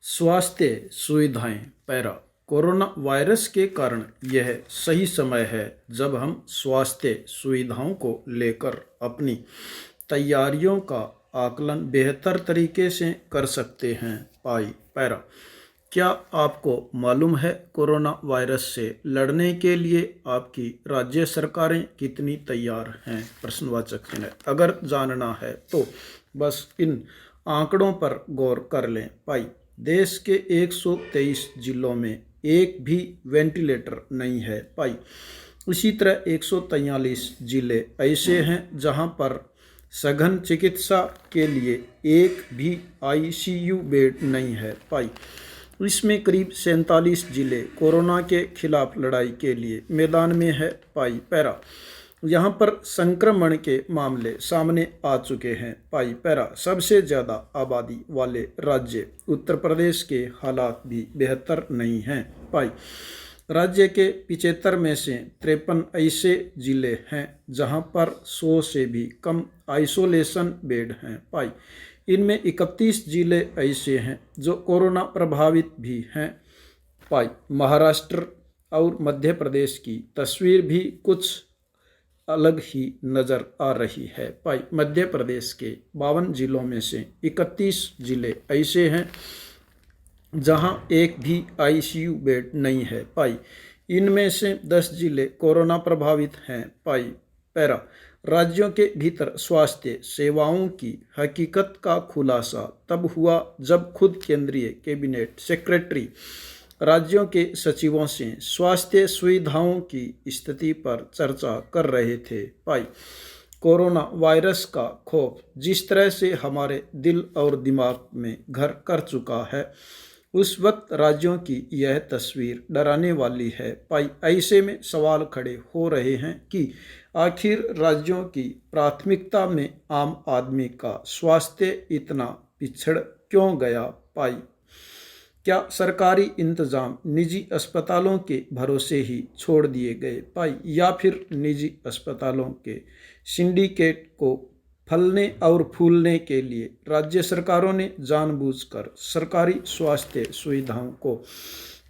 स्वास्थ्य सुविधाएं para. Corona virus के कारण यह सही समय है जब हम स्वास्थ्य सुविधाओं को लेकर अपनी तैयारियों का आकलन बेहतर तरीके से कर सकते हैं। पाई पैरा। क्या आपको मालूम है कोरोना वायरस से लड़ने के लिए आपकी राज्य सरकारें कितनी तैयार हैं? प्रश्नवाचक चिन्ह। अगर जानना है तो बस इन आंकड़ों पर गौर कर लें। पाई। देश के 123 जिलों में एक भी वेंटिलेटर नहीं है। पाई। इसी तरह 143 जिले ऐसे हैं जहां पर सघन चिकित्सा के लिए एक भी आईसीयू बेड नहीं है। पाई। इसमें करीब 47 जिले कोरोना के खिलाफ लड़ाई के लिए मैदान में है। पाई पैरा। यहाँ पर संक्रमण के मामले सामने आ चुके हैं। पाई पैरा। सबसे ज़्यादा आबादी वाले राज्य उत्तर प्रदेश के हालात भी बेहतर नहीं हैं। पाई। राज्य के 75 में से 53 ऐसे जिले हैं जहां पर 100 से भी कम आइसोलेशन बेड हैं। पाई। इनमें 31 जिले ऐसे हैं जो कोरोना प्रभावित भी हैं। पाई। महाराष्ट्र और मध्य प्रदेश की तस्वीर भी कुछ अलग ही नज़र आ रही है। पाई। मध्य प्रदेश के 52 जिलों में से 31 जिले ऐसे हैं जहां एक भी आईसीयू बेड नहीं है। पाई। इनमें से 10 जिले कोरोना प्रभावित हैं। पाई पैरा। राज्यों के भीतर स्वास्थ्य सेवाओं की हकीकत का खुलासा तब हुआ जब खुद केंद्रीय कैबिनेट सेक्रेटरी राज्यों के सचिवों से स्वास्थ्य सुविधाओं की स्थिति पर चर्चा कर रहे थे। पाई। कोरोना वायरस का खौफ जिस तरह से हमारे दिल और दिमाग में घर कर चुका है, उस वक्त राज्यों की यह तस्वीर डराने वाली है। पाई। ऐसे में सवाल खड़े हो रहे हैं कि आखिर राज्यों की प्राथमिकता में आम आदमी का स्वास्थ्य इतना पिछड़ क्यों गया? पाई। क्या सरकारी इंतजाम निजी अस्पतालों के भरोसे ही छोड़ दिए गए? पाई। या फिर निजी अस्पतालों के सिंडिकेट को फलने और फूलने के लिए राज्य सरकारों ने जानबूझकर सरकारी स्वास्थ्य सुविधाओं को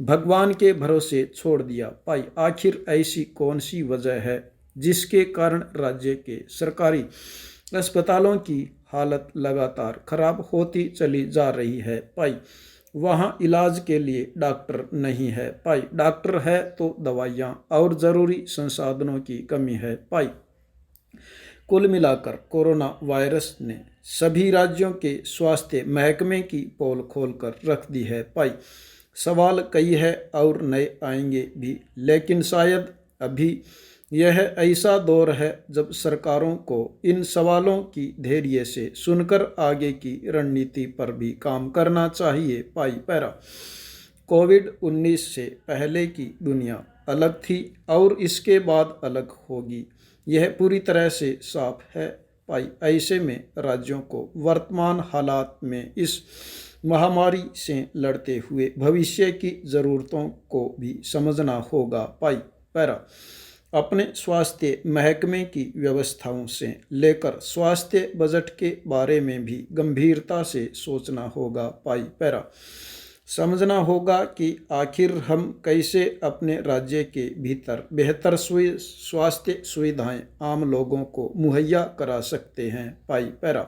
भगवान के भरोसे छोड़ दिया? पाई। आखिर ऐसी कौन सी वजह है जिसके कारण राज्य के सरकारी अस्पतालों की हालत लगातार खराब होती चली जा रही है? पाई। वहाँ इलाज के लिए डॉक्टर नहीं है। पाई। डॉक्टर है तो दवाइयाँ और ज़रूरी संसाधनों की कमी है। पाई। कुल मिलाकर कोरोना वायरस ने सभी राज्यों के स्वास्थ्य महकमे की पोल खोलकर रख दी है। पाई। सवाल कई है और नए आएंगे भी, लेकिन शायद अभी यह ऐसा दौर है जब सरकारों को इन सवालों की धैर्य से सुनकर आगे की रणनीति पर भी काम करना चाहिए। पाई पैरा। कोविड-19 से पहले की दुनिया अलग थी और इसके बाद अलग होगी, यह पूरी तरह से साफ है। पाई। ऐसे में राज्यों को वर्तमान हालात में इस महामारी से लड़ते हुए भविष्य की ज़रूरतों को भी समझना होगा। पाई पैरा। अपने स्वास्थ्य महकमे की व्यवस्थाओं से लेकर स्वास्थ्य बजट के बारे में भी गंभीरता से सोचना होगा। पाई पैरा। समझना होगा कि आखिर हम कैसे अपने राज्य के भीतर बेहतर स्वास्थ्य सुविधाएं आम लोगों को मुहैया करा सकते हैं। पाई पैरा।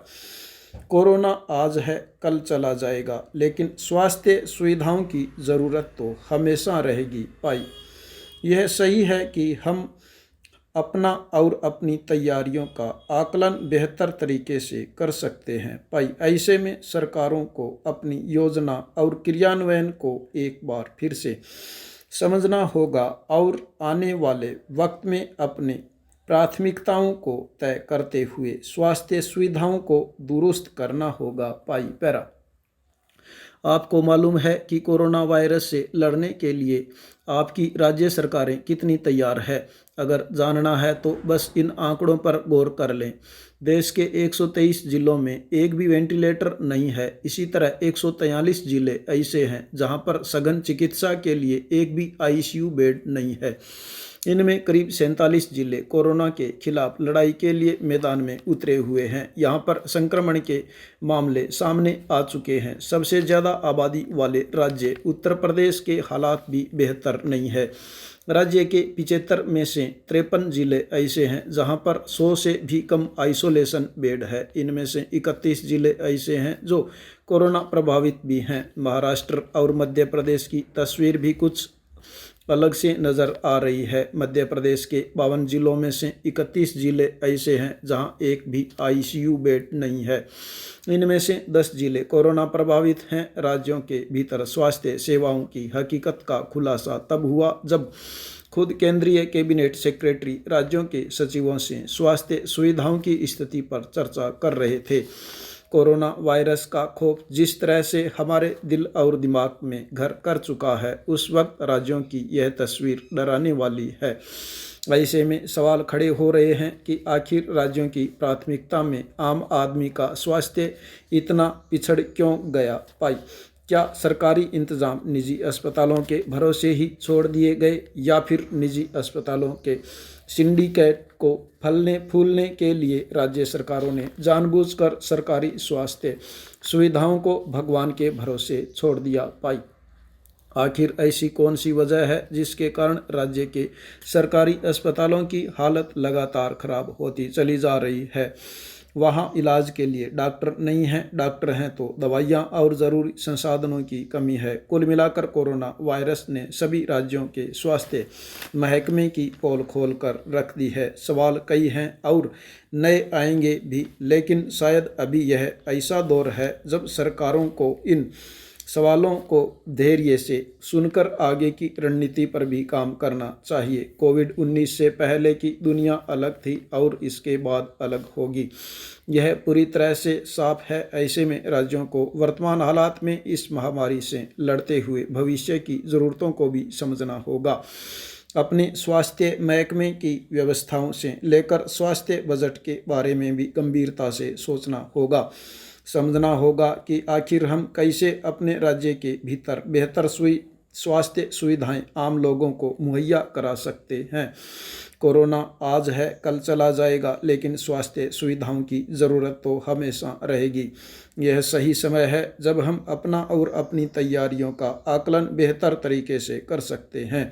कोरोना आज है कल चला जाएगा, लेकिन स्वास्थ्य सुविधाओं की ज़रूरत तो हमेशा रहेगी। पाई। यह सही है कि हम अपना और अपनी तैयारियों का आकलन बेहतर तरीके से कर सकते हैं। पाई। ऐसे में सरकारों को अपनी योजना और क्रियान्वयन को एक बार फिर से समझना होगा और आने वाले वक्त में अपनी प्राथमिकताओं को तय करते हुए स्वास्थ्य सुविधाओं को दुरुस्त करना होगा। पाई पैरा। आपको मालूम है कि कोरोना वायरस से लड़ने के लिए आपकी राज्य सरकारें कितनी तैयार है? अगर जानना है तो बस इन आंकड़ों पर गौर कर लें। देश के 123 जिलों में एक भी वेंटिलेटर नहीं है। इसी तरह 143 जिले ऐसे हैं जहां पर सघन चिकित्सा के लिए एक भी आईसीयू बेड नहीं है। इनमें करीब 47 जिले कोरोना के खिलाफ लड़ाई के लिए मैदान में उतरे हुए हैं। यहाँ पर संक्रमण के मामले सामने आ चुके हैं। सबसे ज़्यादा आबादी वाले राज्य उत्तर प्रदेश के हालात भी बेहतर नहीं है। राज्य के 75 में से 53 जिले ऐसे हैं जहां पर 100 से भी कम आइसोलेशन बेड है। इनमें से 31 जिले ऐसे हैं जो कोरोना प्रभावित भी हैं। महाराष्ट्र और मध्य प्रदेश की तस्वीर भी कुछ अलग से नज़र आ रही है। मध्य प्रदेश के 52 जिलों में से 31 जिले ऐसे हैं जहां एक भी आईसीयू बेड नहीं है। इनमें से 10 जिले कोरोना प्रभावित हैं। राज्यों के भीतर स्वास्थ्य सेवाओं की हकीकत का खुलासा तब हुआ जब खुद केंद्रीय कैबिनेट सेक्रेटरी राज्यों के सचिवों से स्वास्थ्य सुविधाओं की स्थिति पर चर्चा कर रहे थे। कोरोना वायरस का खौफ जिस तरह से हमारे दिल और दिमाग में घर कर चुका है, उस वक्त राज्यों की यह तस्वीर डराने वाली है। ऐसे में सवाल खड़े हो रहे हैं कि आखिर राज्यों की प्राथमिकता में आम आदमी का स्वास्थ्य इतना पिछड़ क्यों गया पाई? क्या सरकारी इंतजाम निजी अस्पतालों के भरोसे ही छोड़ दिए गए या फिर निजी अस्पतालों के सिंडिकेट को फलने फूलने के लिए राज्य सरकारों ने जानबूझकर सरकारी स्वास्थ्य सुविधाओं को भगवान के भरोसे छोड़ दिया पाई? आखिर ऐसी कौन सी वजह है जिसके कारण राज्य के सरकारी अस्पतालों की हालत लगातार खराब होती चली जा रही है? वहाँ इलाज के लिए डॉक्टर नहीं हैं, डॉक्टर हैं तो दवाइयाँ और ज़रूरी संसाधनों की कमी है। कुल मिलाकर कोरोना वायरस ने सभी राज्यों के स्वास्थ्य महकमे की पोल खोल कर रख दी है। सवाल कई हैं और नए आएंगे भी, लेकिन शायद अभी यह ऐसा दौर है जब सरकारों को इन सवालों को धैर्य से सुनकर आगे की रणनीति पर भी काम करना चाहिए। कोविड-19 से पहले की दुनिया अलग थी और इसके बाद अलग होगी, यह पूरी तरह से साफ है। ऐसे में राज्यों को वर्तमान हालात में इस महामारी से लड़ते हुए भविष्य की ज़रूरतों को भी समझना होगा। अपने स्वास्थ्य महकमे की व्यवस्थाओं से लेकर स्वास्थ्य बजट के बारे में भी गंभीरता से सोचना होगा। समझना होगा कि आखिर हम कैसे अपने राज्य के भीतर बेहतर स्वास्थ्य सुविधाएं आम लोगों को मुहैया करा सकते हैं। कोरोना आज है कल चला जाएगा, लेकिन स्वास्थ्य सुविधाओं की ज़रूरत तो हमेशा रहेगी। यह सही समय है जब हम अपना और अपनी तैयारियों का आकलन बेहतर तरीके से कर सकते हैं।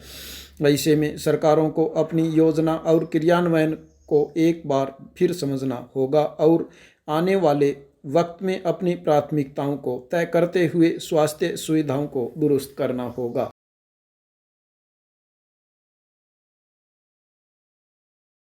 ऐसे में सरकारों को अपनी योजना और क्रियान्वयन को एक बार फिर समझना होगा और आने वाले वक्त में अपनी प्राथमिकताओं को तय करते हुए स्वास्थ्य सुविधाओं को दुरुस्त करना होगा।